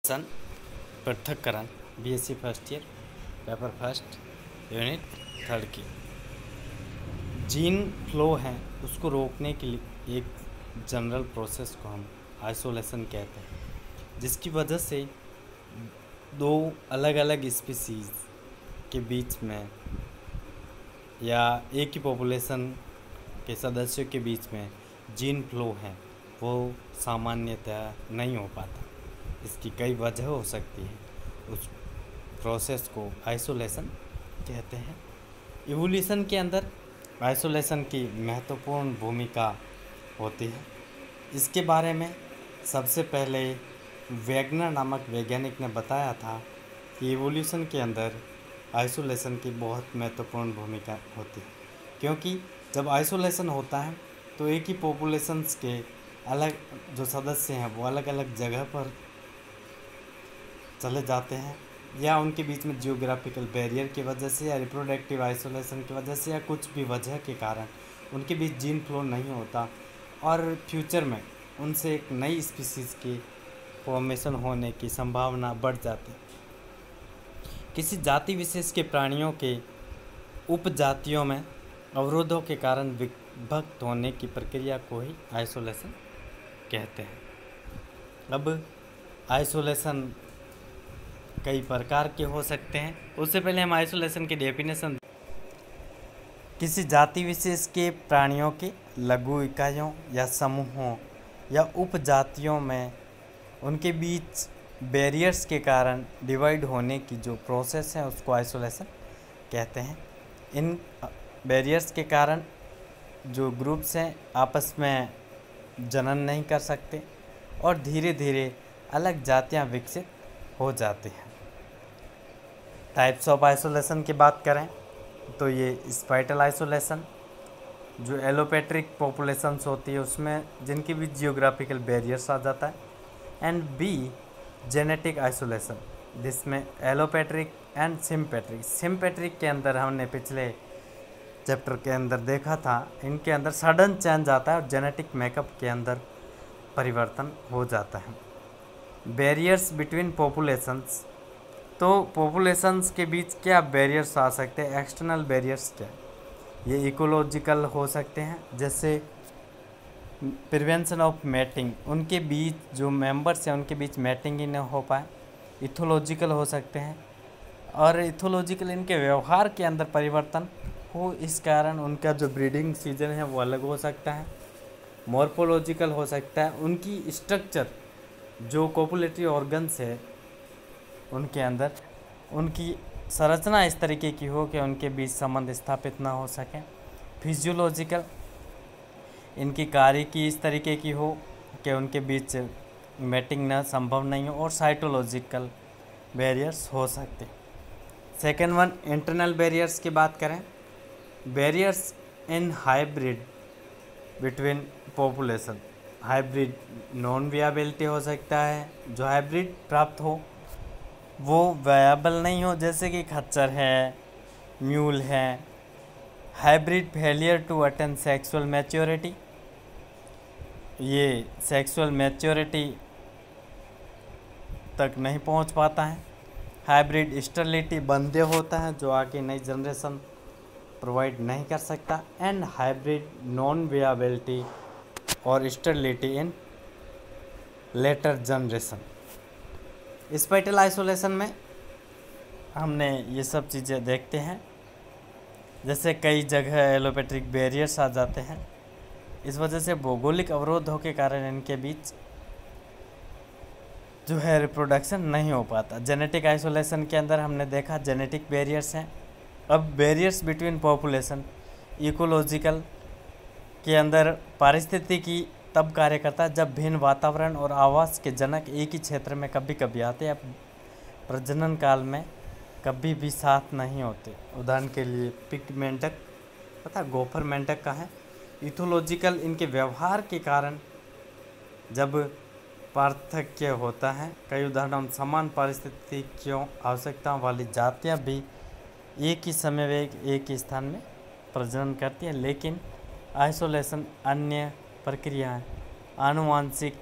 सन पृथक्करण BSc first year paper first unit third की gene flow है उसको रोकने के लिए एक जनरल प्रोसेस को हम आइसोलेशन कहते हैं, जिसकी वजह से दो अलग अलग स्पीसीज के बीच में या एक ही पॉपुलेशन के सदस्यों के बीच में जीन फ्लो है वो सामान्यतः नहीं हो पाता। इसकी कई वजह हो सकती है, उस प्रोसेस को आइसोलेशन कहते हैं। इवोल्यूशन के अंदर आइसोलेशन की महत्वपूर्ण भूमिका होती है। इसके बारे में सबसे पहले वैगनर नामक वैज्ञानिक ने बताया था कि इवोल्यूशन के अंदर आइसोलेशन की बहुत महत्वपूर्ण भूमिका होती है, क्योंकि जब आइसोलेशन होता है तो एक ही पॉपुलेशंस के अलग जो सदस्य हैं वो अलग अलग जगह पर चले जाते हैं, या उनके बीच में जियोग्राफिकल बैरियर की वजह से या रिप्रोडक्टिव आइसोलेशन की वजह से या कुछ भी वजह के कारण उनके बीच जीन फ्लो नहीं होता और फ्यूचर में उनसे एक नई स्पीसीज़ की फॉर्मेशन होने की संभावना बढ़ जाती है। किसी जाति विशेष के प्राणियों के उपजातियों में अवरोधों के कारण विभक्त होने की प्रक्रिया को ही आइसोलेशन कहते हैं। अब आइसोलेशन कई प्रकार के हो सकते हैं। उससे पहले हम आइसोलेशन की डेफिनेशन, किसी जाति विशेष के प्राणियों के लघु इकाइयों या समूहों या उपजातियों में उनके बीच बैरियर्स के कारण डिवाइड होने की जो प्रोसेस है उसको आइसोलेशन कहते हैं। इन बैरियर्स के कारण जो ग्रुप्स हैं आपस में जनन नहीं कर सकते और धीरे धीरे अलग जातियां विकसित हो जाती हैं। टाइप्स ऑफ आइसोलेशन की बात करें तो ये स्पाइटल आइसोलेशन जो एलोपेट्रिक पॉपुलेशंस होती है उसमें जिनके बीच जियोग्राफिकल बैरियर्स आ जाता है, एंड बी जेनेटिक आइसोलेशन जिसमें एलोपेट्रिक एंड सिम्पेट्रिक के अंदर हमने पिछले चैप्टर के अंदर देखा था, इनके अंदर सडन चेंज आता है और जेनेटिक मेकअप के अंदर परिवर्तन हो जाता है। बैरियर्स बिटवीन पॉपुलेशंस, तो पॉपुलेशंस के बीच क्या बैरियर्स आ सकते हैं? एक्सटर्नल बैरियर्स क्या, ये इकोलॉजिकल हो सकते हैं, जैसे प्रिवेंशन ऑफ मैटिंग, उनके बीच जो मेंबर्स हैं उनके बीच मैटिंग ही न हो पाए। इथोलॉजिकल हो सकते हैं, और इथोलॉजिकल इनके व्यवहार के अंदर परिवर्तन हो, इस कारण उनका जो ब्रीडिंग सीजन है वो अलग हो सकता है। मॉर्फोलॉजिकल हो सकता है, उनकी स्ट्रक्चर जो कोपुलेटरी ऑर्गन्स है उनके अंदर उनकी संरचना इस तरीके की हो कि उनके बीच संबंध स्थापित ना हो सके। फिजियोलॉजिकल, इनकी कार्य की इस तरीके की हो कि उनके बीच मैटिंग ना संभव नहीं हो। और साइटोलॉजिकल बैरियर्स हो सकते। सेकेंड वन, इंटरनल बैरियर्स की बात करें, barriers in hybrid between population, hybrid non viability हो सकता है, जो हाइब्रिड प्राप्त हो वो वायबल नहीं हो, जैसे कि खच्चर है, म्यूल है। Hybrid failure to attain sexual maturity, ये सेक्सुअल मैच्योरिटी तक नहीं पहुंच पाता है। हाइब्रिड स्टेरिलिटी बंदे होता है जो आगे नई जनरेशन प्रोवाइड नहीं कर सकता। एंड हाइब्रिड नॉन वियाबिलिटी और स्टेरिलिटी इन लेटर जनरेशन। स्पाइटल आइसोलेशन में हमने ये सब चीज़ें देखते हैं, जैसे कई जगह एलोपेट्रिक बैरियर्स आ जाते हैं, इस वजह से भौगोलिक अवरोधों के कारण इनके बीच जो है रिप्रोडक्शन नहीं हो पाता। जेनेटिक आइसोलेशन के अंदर हमने देखा जेनेटिक बैरियर्स हैं। अब बैरियर्स बिटवीन पॉपुलेशन, इकोलॉजिकल के अंदर पारिस्थितिकी तब कार्य करता है जब भिन्न वातावरण और आवास के जनक एक ही क्षेत्र में कभी कभी आते हैं, प्रजनन काल में कभी भी साथ नहीं होते। उदाहरण के लिए पिग मेंढक, पता गोफर मेंढक का है। इथोलॉजिकल, इनके व्यवहार के कारण जब पार्थक्य होता है, कई उदाहरण समान पारिस्थितिकियों आवश्यकताओं वाली जातियां भी एक ही समय वे एक ही स्थान में प्रजनन करती हैं, लेकिन आइसोलेशन अन्य प्रक्रियाएं आनुवांशिक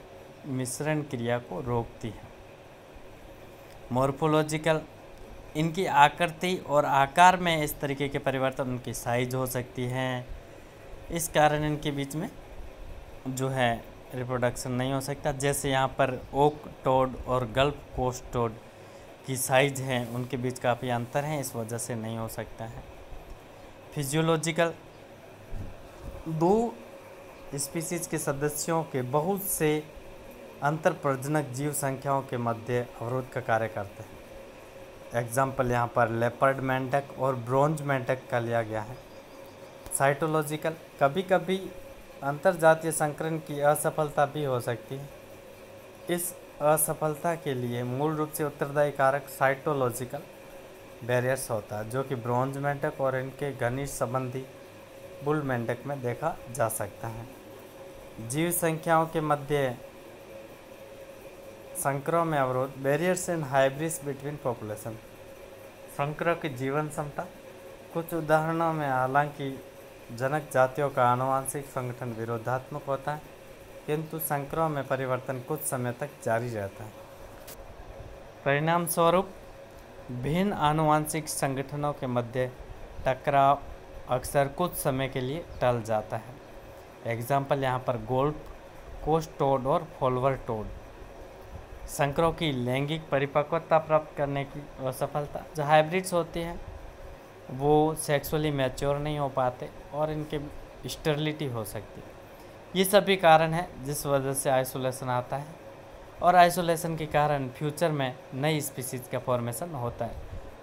मिश्रण क्रिया को रोकती है। मॉर्फोलॉजिकल, इनकी आकृति और आकार में इस तरीके के परिवर्तन, उनकी साइज हो सकती हैं, इस कारण इनके बीच में जो है रिप्रोडक्शन नहीं हो सकता। जैसे यहाँ पर ओक टोड और गल्फ कोस्ट टोड की साइज है, उनके बीच काफ़ी अंतर है, इस वजह से नहीं हो सकता है। फिजियोलॉजिकल, दो स्पीसीज के सदस्यों के बहुत से अंतर प्रजनक जीव संख्याओं के मध्य अवरोध का कार्य करते हैं। एग्जाम्पल यहाँ पर लेपर्ड मेंढक और ब्रोंज मेंढक का लिया गया है। साइटोलॉजिकल, कभी कभी अंतरजातीय संकरण की असफलता भी हो सकती है। इस असफलता के लिए मूल रूप से उत्तरदायी कारक साइटोलॉजिकल बैरियर्स होता है, जो कि ब्रोंज मेंढक और इनके घनिष्ठ संबंधी बुल मेंढक में देखा जा सकता है। जीव संख्याओं के मध्य संकरों में अवरोध, barriers and hybrids between population, संकरों की जीवन क्षमता। कुछ उदाहरणों में हालांकि जनक जातियों का आनुवंशिक संगठन विरोधात्मक होता है, किंतु संकरों में परिवर्तन कुछ समय तक जारी रहता है। परिणाम स्वरूप भिन्न आनुवंशिक संगठनों के मध्य टकराव अक्सर कुछ समय के लिए टल जाता है। एग्जाम्पल यहाँ पर गोल्फ कोस्ट टोड और फोल्वर टोड। संकरों की लैंगिक परिपक्वता प्राप्त करने की असफलता, जो हाइब्रिड्स होती हैं वो सेक्सुअली मैच्योर नहीं हो पाते और इनके स्टेरिलिटी हो सकती है। ये सभी कारण हैं जिस वजह से आइसोलेशन आता है, और आइसोलेशन के कारण फ्यूचर में नई स्पीसीज का फॉर्मेशन होता है।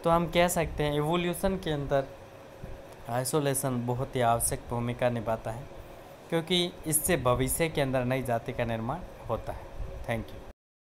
तो हम कह सकते हैं एवोल्यूशन के अंदर आइसोलेशन बहुत ही आवश्यक भूमिका निभाता है, क्योंकि इससे भविष्य के अंदर नई जाति का निर्माण होता है। Thank you.